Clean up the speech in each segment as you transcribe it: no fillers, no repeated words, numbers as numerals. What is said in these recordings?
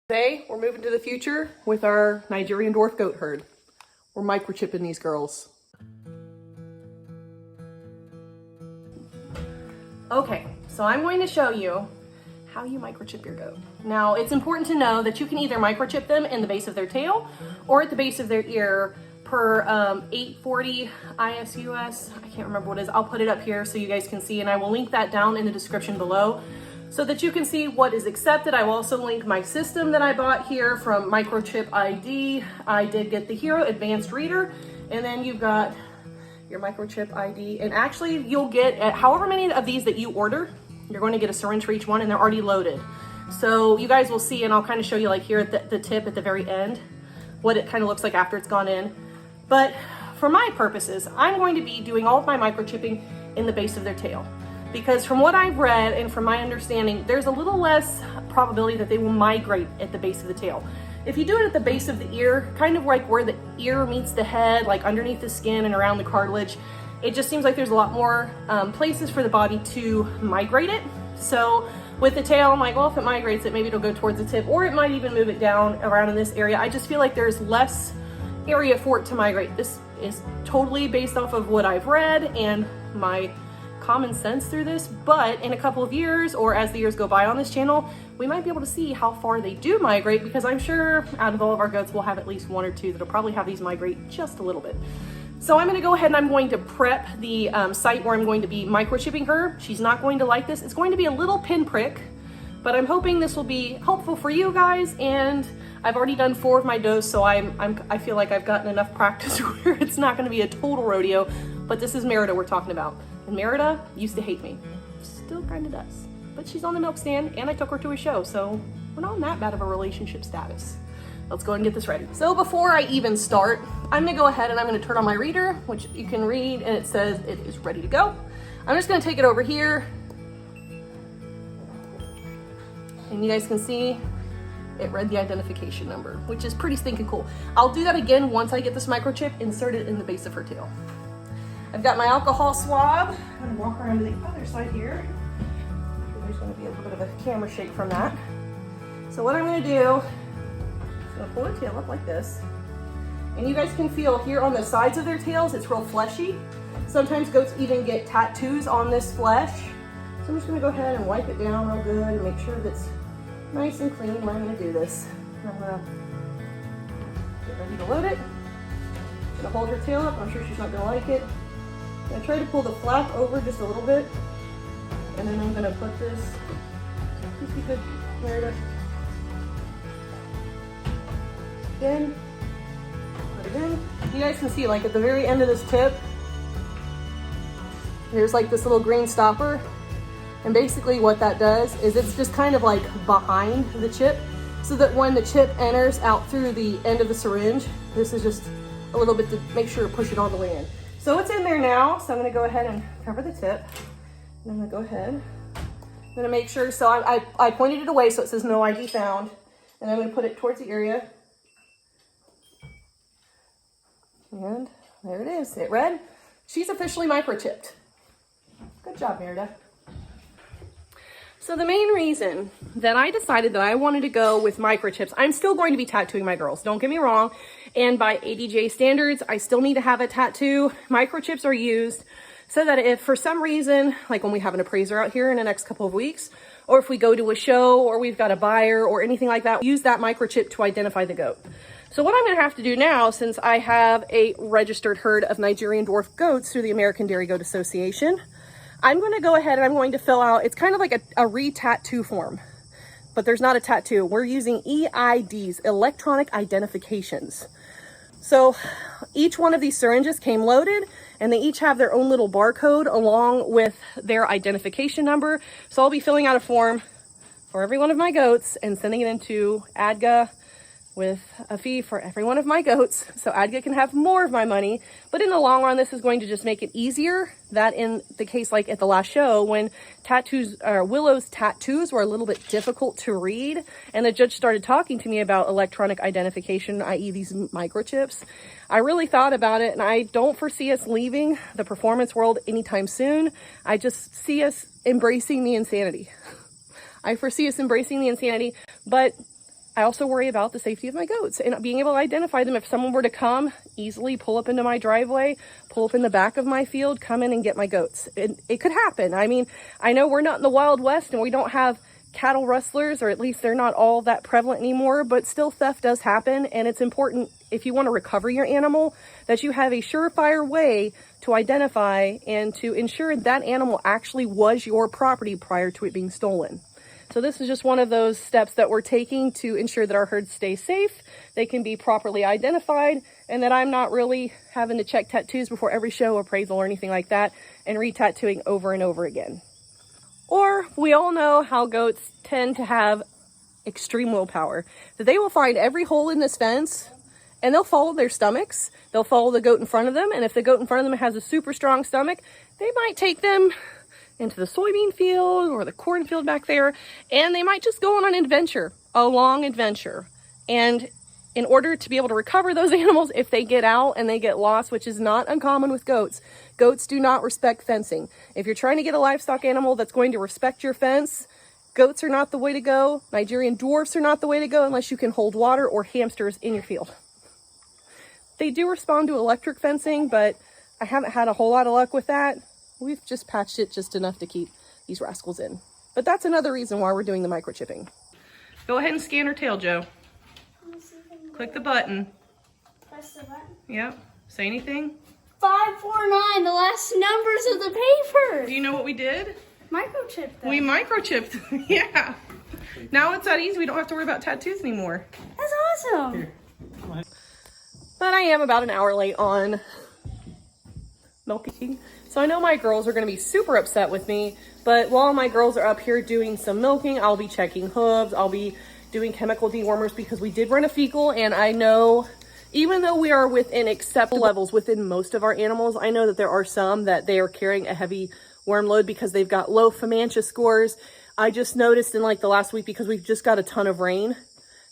Today, we're moving to the future with our Nigerian Dwarf goat herd. We're microchipping these girls. Okay, so I'm going to show you how you microchip your goat. Now, it's important to know that you can either microchip them in the base of their tail or at the base of their ear per 840 ISUS. I can't remember what it is. I'll put it up here so you guys can see, and I will link that down in the description below so that you can see what is accepted. I will also link my system that I bought here from Microchip ID. I did get the Hero Advanced Reader, and then you've got your microchip ID. And actually you'll get, however many of these that you order, you're going to get a syringe for each one, and they're already loaded. So you guys will see, and I'll kind of show you like here at the tip at the very end, what it kind of looks like after it's gone in. But for my purposes, I'm going to be doing all of my microchipping in the base of their tail. Because from what I've read and from my understanding, there's a little less probability that they will migrate at the base of the tail. If you do it at the base of the ear, kind of like where the ear meets the head, like underneath the skin and around the cartilage, it just seems like there's a lot more places for the body to migrate it. So with the tail, I'm like, well, if it migrates it, maybe it'll go towards the tip, or it might even move it down around in this area. I just feel like there's less area for it to migrate. This is totally based off of what I've read and my common sense through this, but in a couple of years, or as the years go by on this channel, we might be able to see how far they do migrate, because I'm sure out of all of our goats, we'll have at least one or two that'll probably have these migrate just a little bit. So I'm going to go ahead and I'm going to prep the site where I'm going to be microchipping her. She's not going to like this. It's going to be a little pinprick, but I'm hoping this will be helpful for you guys. And I've already done 4 of my does, so I feel like I've gotten enough practice where it's not going to be a total rodeo. But this is Merida we're talking about. And Merida used to hate me. Still kind of does. But she's on the milk stand, and I took her to a show, so we're not in that bad of a relationship status. Let's go ahead and get this ready. So before I even start, I'm gonna go ahead and I'm gonna turn on my reader, which you can read, and it says it is ready to go. I'm just gonna take it over here. And you guys can see it read the identification number, which is pretty stinking cool. I'll do that again once I get this microchip inserted in the base of her tail. I've got my alcohol swab. I'm gonna walk around to the other side here. There's gonna be a little bit of a camera shake from that. So what I'm gonna do, I'm gonna pull her tail up like this. And you guys can feel here on the sides of their tails, it's real fleshy. Sometimes goats even get tattoos on this flesh. So I'm just gonna go ahead and wipe it down real good and make sure that's nice and clean when I'm gonna do this. I'm gonna get ready to load it. I'm gonna hold her tail up. I'm sure she's not gonna like it. I'm gonna try to pull the flap over just a little bit, and then I'm gonna put this, just be good, Merida. In, put it in. You guys can see, like at the very end of this tip, there's like this little green stopper, and basically what that does is it's just kind of like behind the chip, so that when the chip enters out through the end of the syringe, this is just a little bit to make sure to push it all the way in. So it's in there now, so I'm gonna go ahead and cover the tip. And I'm gonna go ahead, I'm gonna make sure, so I pointed it away so it says no ID found, and I'm gonna put it towards the area. And there it is, it read. She's officially microchipped. Good job, Merida. So the main reason that I decided that I wanted to go with microchips, I'm still going to be tattooing my girls, don't get me wrong. And by ADGA standards, I still need to have a tattoo. Microchips are used so that if for some reason, like when we have an appraiser out here in the next couple of weeks, or if we go to a show or we've got a buyer or anything like that, use that microchip to identify the goat. So what I'm gonna have to do now, since I have a registered herd of Nigerian Dwarf goats through the American Dairy Goat Association, I'm gonna go ahead and I'm going to fill out, it's kind of like a re-tattoo form, but there's not a tattoo. We're using EIDs, electronic identifications. So each one of these syringes came loaded, and they each have their own little barcode along with their identification number. So I'll be filling out a form for every one of my goats and sending it into ADGA with a fee for every one of my goats, so ADGA can have more of my money. But in the long run, this is going to just make it easier. That in the case like at the last show, when Willow's tattoos were a little bit difficult to read, and the judge started talking to me about electronic identification, i.e. these microchips, I really thought about it, and I don't foresee us leaving the performance world anytime soon. I just see us embracing the insanity. I foresee us embracing the insanity, but I also worry about the safety of my goats and being able to identify them. If someone were to come, easily pull up into my driveway, pull up in the back of my field, come in and get my goats. It could happen. I mean, I know we're not in the Wild West and we don't have cattle rustlers, or at least they're not all that prevalent anymore, but still theft does happen. And it's important, if you want to recover your animal, that you have a surefire way to identify and to ensure that animal actually was your property prior to it being stolen. So this is just one of those steps that we're taking to ensure that our herds stay safe, they can be properly identified, and that I'm not really having to check tattoos before every show, appraisal, or anything like that, and re-tattooing over and over again. Or we all know how goats tend to have extreme willpower, that they will find every hole in this fence and they'll follow their stomachs. They'll follow the goat in front of them, and if the goat in front of them has a super strong stomach, they might take them into the soybean field or the cornfield back there, and they might just go on an adventure, a long adventure. And in order to be able to recover those animals, if they get out and they get lost, which is not uncommon with goats, goats do not respect fencing. If you're trying to get a livestock animal that's going to respect your fence, goats are not the way to go. Nigerian dwarfs are not the way to go unless you can hold water or hamsters in your field. They do respond to electric fencing, but I haven't had a whole lot of luck with that. We've just patched it just enough to keep these rascals in. But that's another reason why we're doing the microchipping. Go ahead and scan her tail, Joe. Click the button. Press the button. Yep. Say anything. 549, the last numbers of the paper. Do you know what we did? Microchipped them. We microchipped. Yeah. Now it's that easy. We don't have to worry about tattoos anymore. That's awesome. But I am about an hour late on milking. So I know my girls are going to be super upset with me, but while my girls are up here doing some milking, I'll be checking hooves, I'll be doing chemical dewormers, because we did run a fecal, and I know even though we are within acceptable levels within most of our animals, I know that there are some that they are carrying a heavy worm load because they've got low Femantia scores. I just noticed in like the last week, because we've just got a ton of rain,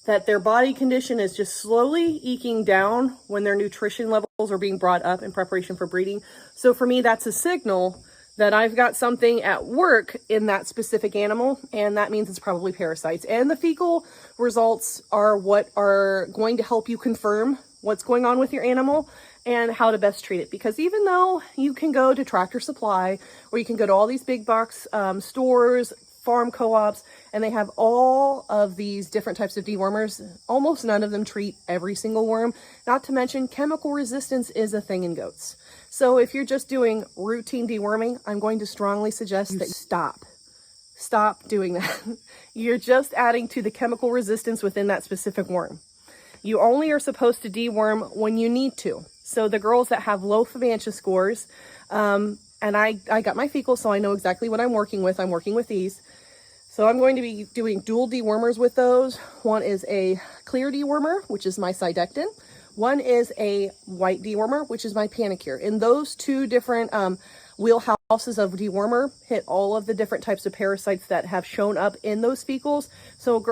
that their body condition is just slowly eking down when their nutrition levels are being brought up in preparation for breeding. So for me, that's a signal that I've got something at work in that specific animal, and that means it's probably parasites. And the fecal results are what are going to help you confirm what's going on with your animal and how to best treat it. Because even though you can go to Tractor Supply, or you can go to all these big box stores, farm co-ops, and they have all of these different types of dewormers, almost none of them treat every single worm. Not to mention, chemical resistance is a thing in goats. So if you're just doing routine deworming, I'm going to strongly suggest that stop doing that. You're just adding to the chemical resistance within that specific worm. You only are supposed to deworm when you need to. So the girls that have low Femantia scores, and I got my fecal, so I know exactly what I'm working with. I'm working with these. So I'm going to be doing dual dewormers with those. One is a clear dewormer, which is my Sidectin. One is a white dewormer, which is my Panicure. And those two different wheelhouses of dewormer hit all of the different types of parasites that have shown up in those fecals. So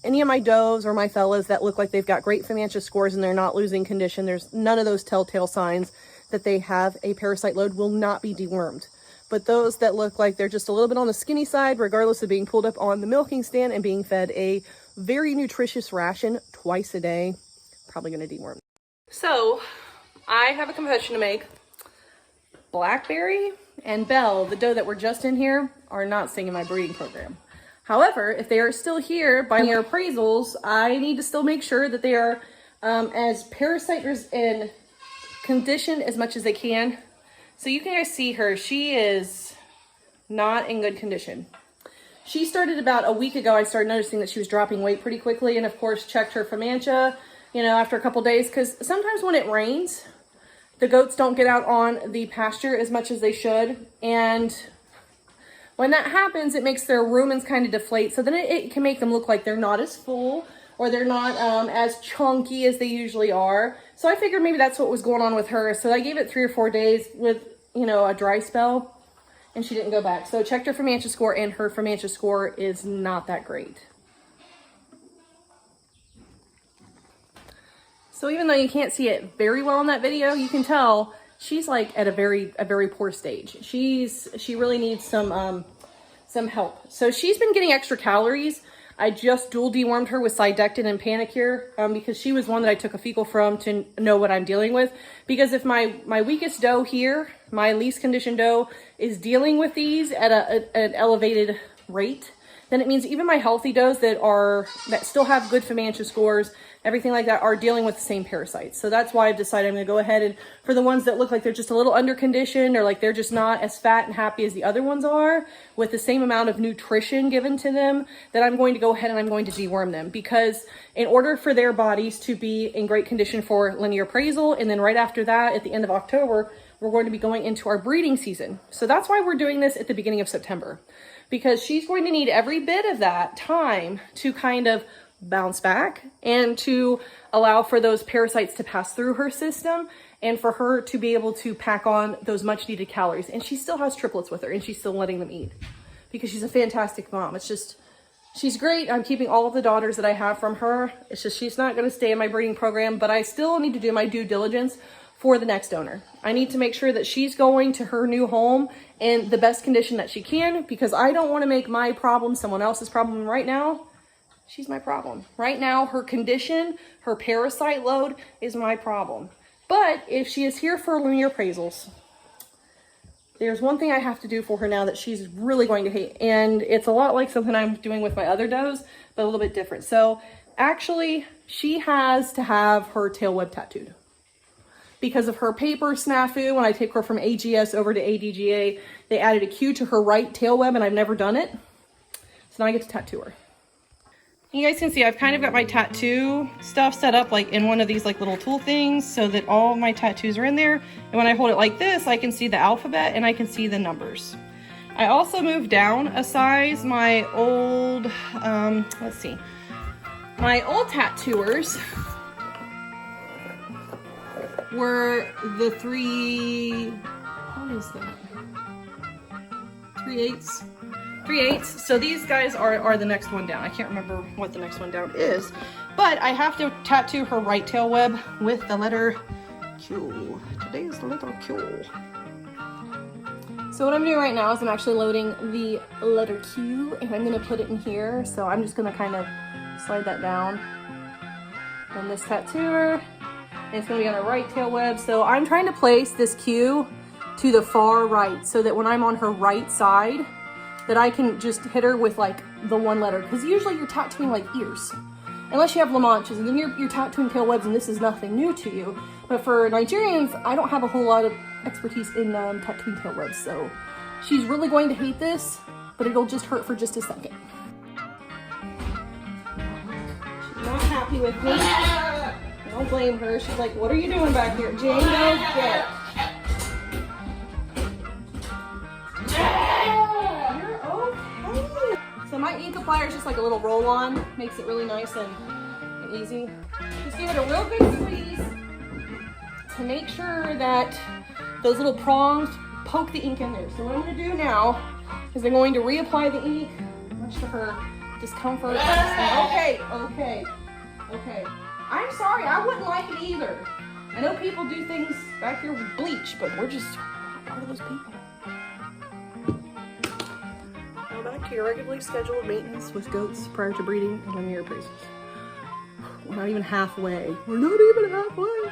any of my does or my fellas that look like they've got great Femantia scores and they're not losing condition, there's none of those telltale signs that they have a parasite load, will not be dewormed. But those that look like they're just a little bit on the skinny side, regardless of being pulled up on the milking stand and being fed a very nutritious ration twice a day, probably going to deworm. So I have a confession to make. Blackberry and Belle, the doe that were just in here, are not staying in my breeding program. However, if they are still here by their appraisals, I need to still make sure that they are as parasite in condition as much as they can. So you can guys see her, she is not in good condition. She started about a week ago. I started noticing that she was dropping weight pretty quickly, and of course checked her Femantia, after a couple days, because sometimes when it rains, the goats don't get out on the pasture as much as they should, and when that happens, it makes their rumens kind of deflate, so then it can make them look like they're not as full, or they're not as chunky as they usually are. So I figured maybe that's what was going on with her. So I gave it 3 or 4 days with, a dry spell, and she didn't go back. So I checked her Femantia score, and her Femantia score is not that great. So even though you can't see it very well in that video, you can tell she's like at a very poor stage. She really needs some help. So she's been getting extra calories. I just dual dewormed her with Sidectin and Panicure because she was one that I took a fecal from to know what I'm dealing with. Because if my weakest doe here, my least conditioned doe, is dealing with these at an elevated rate, then it means even my healthy does that still have good Fumantia scores, everything like that, are dealing with the same parasites. So that's why I've decided I'm going to go ahead and, for the ones that look like they're just a little underconditioned, or like they're just not as fat and happy as the other ones are, with the same amount of nutrition given to them, that I'm going to go ahead and I'm going to deworm them. Because in order for their bodies to be in great condition for linear appraisal, and then right after that, at the end of October, we're going to be going into our breeding season. So that's why we're doing this at the beginning of September. Because she's going to need every bit of that time to kind of bounce back and to allow for those parasites to pass through her system and for her to be able to pack on those much needed calories. And she still has triplets with her and she's still letting them eat because she's a fantastic mom. It's just, she's great. I'm keeping all of the daughters that I have from her. It's just, she's not going to stay in my breeding program, but I still need to do my due diligence for the next owner. I need to make sure that she's going to her new home in the best condition that she can, because I don't want to make my problem someone else's problem. Right now, she's my problem. Right now, her condition, her parasite load is my problem. But if she is here for linear appraisals, there's one thing I have to do for her now that she's really going to hate. And it's a lot like something I'm doing with my other does, but a little bit different. So actually, she has to have her tail web tattooed. Because of her paper snafu, when I take her from AGS over to ADGA, they added a Q to her right tail web, and I've never done it. So now I get to tattoo her. You guys can see I've kind of got my tattoo stuff set up like in one of these like little tool things so that all my tattoos are in there. And when I hold it like this, I can see the alphabet and I can see the numbers. I also moved down a size. My old, my old tattooers were the 3/8. So these guys are the next one down. I can't remember what the next one down is, but I have to tattoo her right tail web with the letter Q. Today is the letter Q. So what I'm doing right now is I'm actually loading the letter Q and I'm gonna put it in here. So I'm just gonna kind of slide that down. And this tattooer, and it's gonna be on her right tail web. So I'm trying to place this Q to the far right so that when I'm on her right side, that I can just hit her with like the one letter. Because usually you're tattooing like ears, unless you have La Manches, and then you're tattooing tail webs, and this is nothing new to you. But for Nigerians, I don't have a whole lot of expertise in tattooing tail webs, so she's really going to hate this, but it'll just hurt for just a second. She's not happy with me. I don't blame her. She's like, what are you doing back here? Jane, go get it. You're okay. So my ink applier is just like a little roll-on. Makes it really nice and easy. Just give it a real good squeeze to make sure that those little prongs poke the ink in there. So what I'm going to do now is I'm going to reapply the ink, much to her discomfort. Okay. I'm sorry, I wouldn't like it either. I know people do things back here with bleach, but we're just not part of those people. Now back to your regularly scheduled maintenance with goats prior to breeding and linear appraisals. We're not even halfway. We're not even halfway.